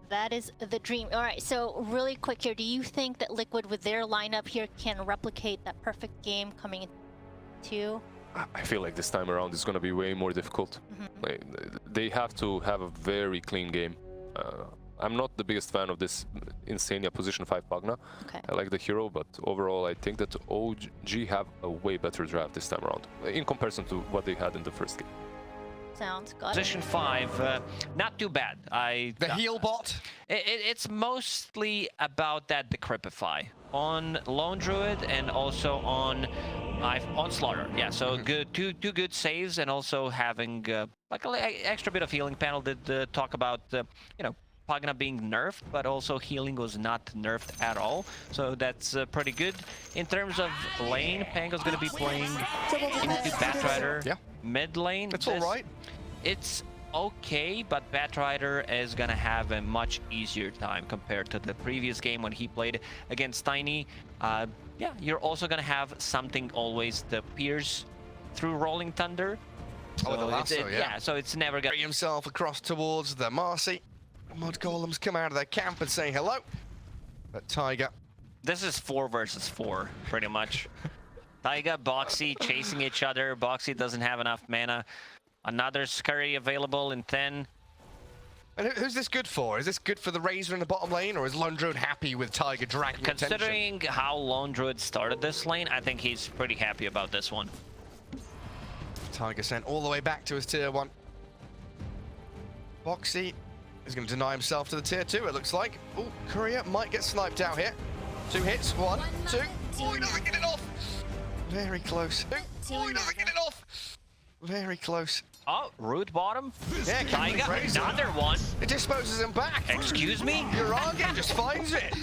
That is the dream. All right, so really quick here, do you think that Liquid with their lineup here can replicate that perfect game coming into? I feel like this time around it's going to be way more difficult. They have to have a very clean game. I'm not the biggest fan of this Insania position 5 Pugna. Okay. I like the hero, but overall I think that OG have a way better draft this time around in comparison to what they had in the first game. Sounds good. Position 5, not too bad. The heal bot? It's mostly about that Decrepify on Lone Druid and also on Slaughter. Yeah, so good, two good saves, and also having like an extra bit of healing. Panel did talk about you know, Pugna being nerfed, but also healing was not nerfed at all. So that's pretty good. In terms of lane, Pango's going to be playing into Batrider mid lane. That's all right. It's okay, but Batrider is going to have a much easier time compared to the previous game when he played against Tiny. Yeah, you're also going to have something always to pierce through Rolling Thunder. So the lasso, yeah, so it's never going to... himself across towards the Marcy. Mud Golems come out of their camp and say hello. But Tiger... This is 4 versus 4, pretty much. Taiga, Boxy chasing each other. Boxy doesn't have enough mana. Another Scurry available in 10. And who's this good for? Is this good for the Razor in the bottom lane, or is Lone Druid happy with Tiger dragging Considering how Lone Druid started this lane, I think he's pretty happy about this one. Tiger sent all the way back to his tier 1. Boxy is going to deny himself to the tier 2, it looks like. Oh, Courier might get sniped out here. 2 hits, 1, 2. Oh, he doesn't get it off. Very close. Oh, he doesn't get it off. Very close. Oh, root bottom. Yeah, Taiga, another one. It disposes him back. Excuse me? Urage just finds it.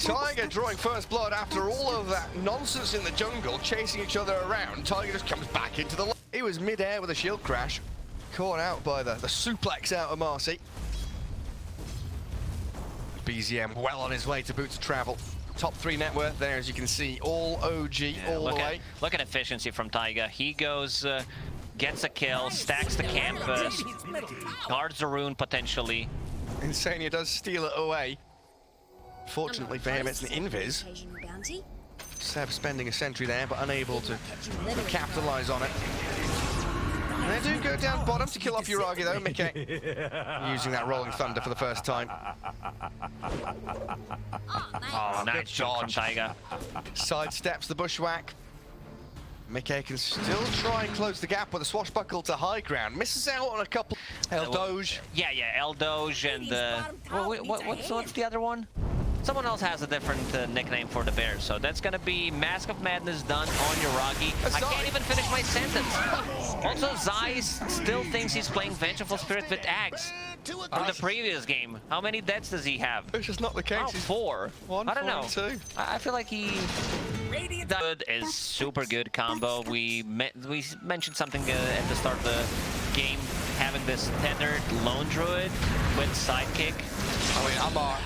Tiger drawing first blood after all of that nonsense in the jungle, chasing each other around. Tiger just comes back into the... He was mid-air with a shield crash. Caught out by the suplex out of Marcy. BZM well on his way to Boots of Travel. Top 3 net worth there, as you can see. All OG, all the way. Look at efficiency from Taiga. He goes... gets a kill, stacks the campus, guards the rune potentially. Insania does steal it away. Fortunately for him, it's an invis. Seb spending a sentry there, but unable to capitalize on it. And they do go down bottom to kill off Uragi though, Mickey. Using that Rolling Thunder for the first time. Oh, nice shot from Taiga. Sidesteps the bushwhack. Mickey can still try and close the gap with a swashbuckle to high ground. Misses out on a couple. El Doge. Yeah, El Doge and what's the other one? Someone else has a different nickname for the bear, so that's gonna be Mask of Madness done on Uragi. I can't even finish my sentence. Also, Zai still thinks he's playing Vengeful Spirit with Axe from the previous game. How many deaths does he have? It's just not the case. Oh, 4. 1, I don't 4, know. and 2. I feel like he... Good is super good combo. We mentioned something at the start of the game, having this tethered Lone Druid with sidekick. I mean, Amar,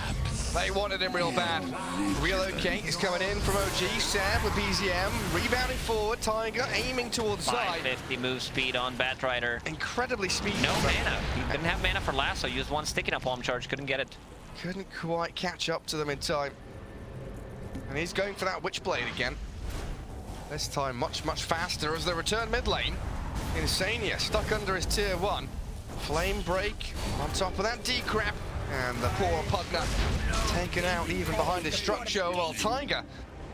they wanted him real bad. Relocate is coming in from OG. Sam with BZM, rebounding forward. Tiger aiming towards side. 550 move speed on Batrider. Incredibly speedy. No mana. He didn't have mana for lasso. Used one sticking up palm charge. Couldn't get it. Couldn't quite catch up to them in time. And he's going for that Witchblade again. This time much faster as they return mid lane. Insania stuck under his tier 1. Flame break on top of that decrap. And the poor Pugna taken out even behind his structure, while Tiger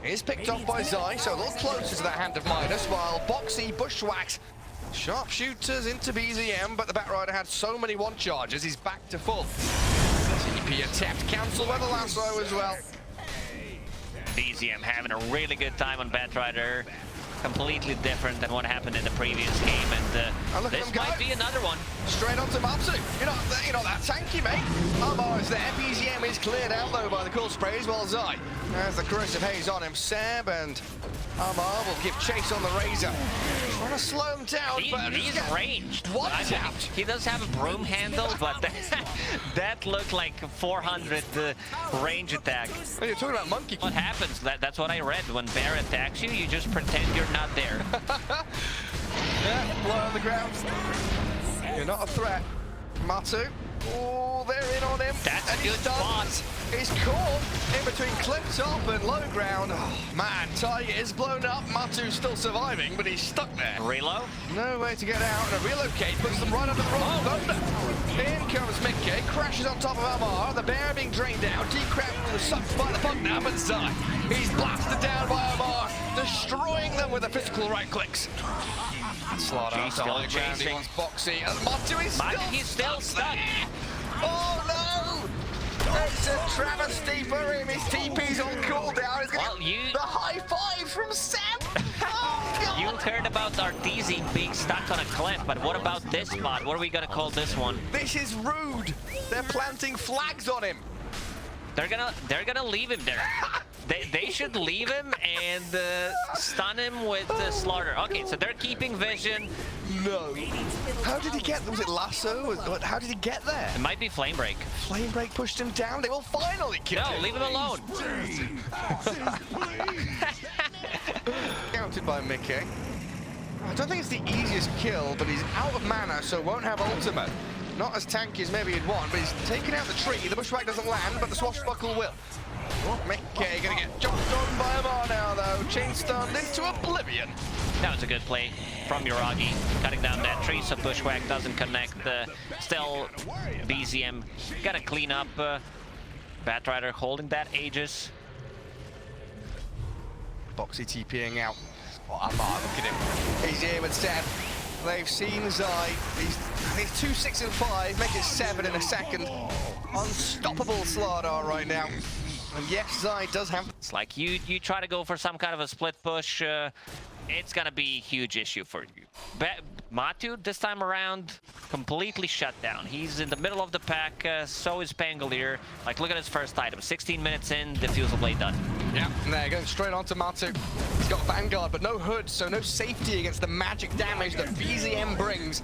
is picked off by Zai, so a little closer to that hand of Midas, while Boxy bushwhacks sharpshooters into BZM, but the Batrider had so many one charges, he's back to full. TP attempt cancelled by the lasso as well. BZM having a really good time on Batrider. Completely different than what happened in the previous game, and this might be another one. Straight onto Matsu. You're not that tanky, mate. Amar is there. BZM is cleared out though by the cool sprays, while Zai has the corrosive haze on him. Seb and Amar will give chase on the Razor. Trying to slow him down, but he's ranged. One tapped. He does have a broom handle, but that looked like 400 range attack. Well, you're talking about monkey. What happens? That's what I read. When bear attacks you, you just pretend you're not there. Yeah, blow on the ground. You're not a threat. Matsu Oh, they're in on him. That's and a good spot. He's caught in between cliff top and low ground. Oh, man, Tiger is blown up. Matu's still surviving, but he's stuck there. Reload. No way to get out, and a relocate puts them right under the rolling thunder. In comes Mickey, crashes on top of Amar. The bear being drained out. Decrep was sucked by the Pugna, but Zai. He's blasted down by Amar, destroying them with the physical right clicks. Slaughter He's still on the ground, he chasing. wants Boxy, and Matu is He's still stuck. Oh no! It's a travesty for him. His TP's on cooldown. He's Well, getting the high five from Sam. Oh, God. You heard about Arteezy being stuck on a cliff, but what about this spot? What are we gonna call this one? This is rude. They're planting flags on him. They're gonna leave him there. They should leave him and stun him with the slaughter. Okay, so they're keeping vision. No. How did he get? Was it lasso? How did he get there? It might be flame break. Flame break pushed him down. They will finally kill him. No, leave him alone. Counted by Mickey. I don't think it's the easiest kill, but he's out of mana, so won't have ultimate. Not as tanky as maybe he'd want, but he's taken out the tree. The bushwhack doesn't land, but the swashbuckle will. Mickey gonna get jumped on by Amar now, though. Chain stunned into oblivion. That was a good play from Yuragi, cutting down that tree so Bushwhack doesn't connect. Still, BZM gotta clean up. Batrider holding that Aegis. Boxy TPing out. Oh, Amar, look at him. He's here with Seb. They've seen Zai. He's 2, 6, and 5. Make it 7 in a second. Unstoppable Slardar right now. And yes, Zai does have... It's like you try to go for some kind of a split push, it's gonna be a huge issue for you. Matu, this time around, completely shut down. He's in the middle of the pack, so is Pangolier. Like, look at his first item. 16 minutes in, Diffusal Blade done. Yeah, and they're going straight on to Matu. He's got Vanguard, but no hood, so no safety against the magic damage that BZM brings.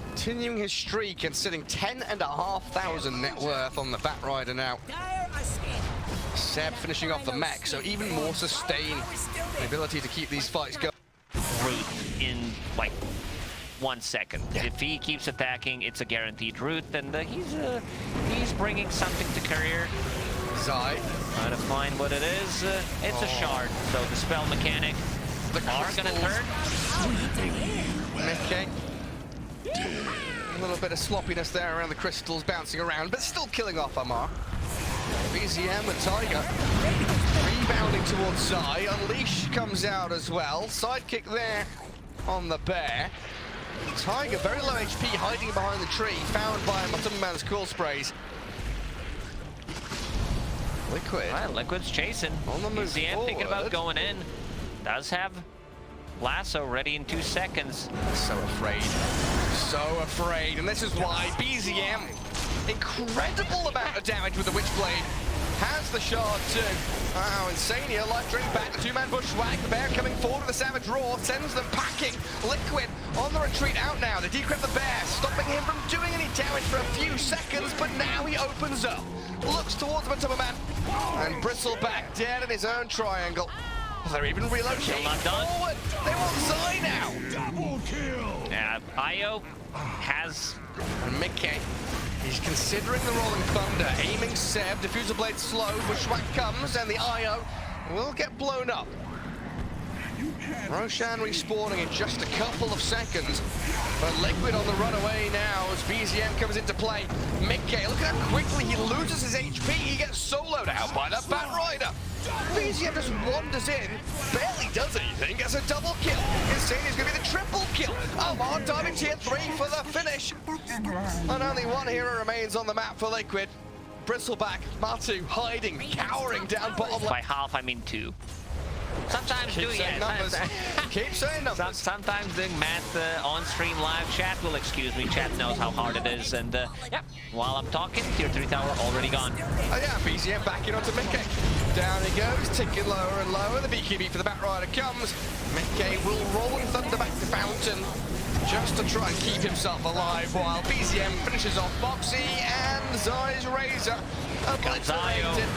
Continuing his streak and sitting 10,500 net worth on the Batrider now. Seb finishing off the mech, so even more sustain. The ability to keep these fights going. Root in like 1 second. Yeah. If he keeps attacking, it's a guaranteed root, and he's bringing something to career. Zai. Trying to find what it is. It's a shard, so the spell mechanic are gonna turn. Mickey. A little bit of sloppiness there around the crystals bouncing around, but still killing off Amar. BZM and Tiger rebounding towards Zai. Unleash comes out as well. Sidekick there on the bear. Tiger, very low HP, hiding behind the tree, found by Matumban's cool sprays. Liquid. Right, Liquid's chasing. On the move BZM forward. thinking about going in. Does have lasso ready in 2 seconds. So afraid. So afraid. And this is why BZM, incredible amount of damage with the Witchblade, has the shard too. Wow, Insania, life drain back, the two-man bushwhack, the bear coming forward with the Savage Roar, sends them packing. Liquid on the retreat out now to decrypt the bear, stopping him from doing any damage for a few seconds, but now he opens up. Looks towards Matumban, and Bristleback dead in his own triangle. They're even relocating not done. forward. They want Zai now. Double kill. Yeah, Io has... And Mickey, he's considering the Rolling Thunder, aiming Seb, Diffusal Blade slow, Bushwhack comes, and the Io will get blown up. Roshan respawning in just a couple of seconds, but Liquid on the runaway now as BZM comes into play. Mickey, look at how quickly he loses his HP, he gets soloed out by the Batrider. BZM just wanders in, barely does anything, gets a double kill. Insania's gonna be the triple kill. Amar diving tier 3 for the finish. And only one hero remains on the map for Liquid. Bristleback, Matu hiding, cowering down bottom left. By half, I mean 2. Sometimes doing Keep saying numbers. Sometimes doing math on stream live. Chat will excuse me. Chat knows how hard it is. And yeah, while I'm talking, tier 3 tower already gone. Oh yeah, BZM backing onto Mickey. Down he goes, ticking lower and lower. The BKB for the Batrider comes. Mickey will roll and thunder back to Fountain just to try and keep himself alive while BZM finishes off Boxy and Zai's Razor. Obliterated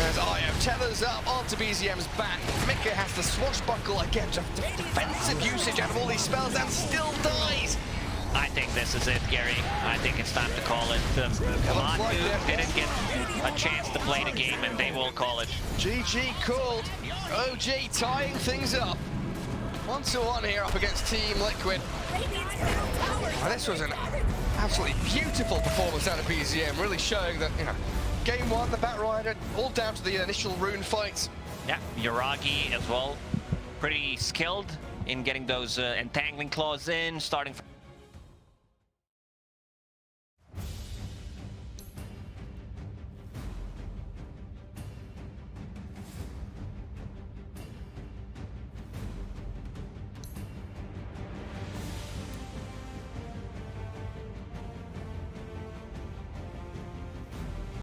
as Io tethers up onto BZM's back. Mickey has to swashbuckle again, just defensive usage out of all these spells and still dies. I think this is it, Gary. I think it's time to call it. like it. Didn't get a chance to play the game, and they will call it. GG called. OG tying things up. 1-1 here up against Team Liquid. And this was an absolutely beautiful performance out of PZM, really showing that, you know, game one, the Batrider, all down to the initial rune fights. Yeah, Yuragi as well. Pretty skilled in getting those entangling claws in, starting from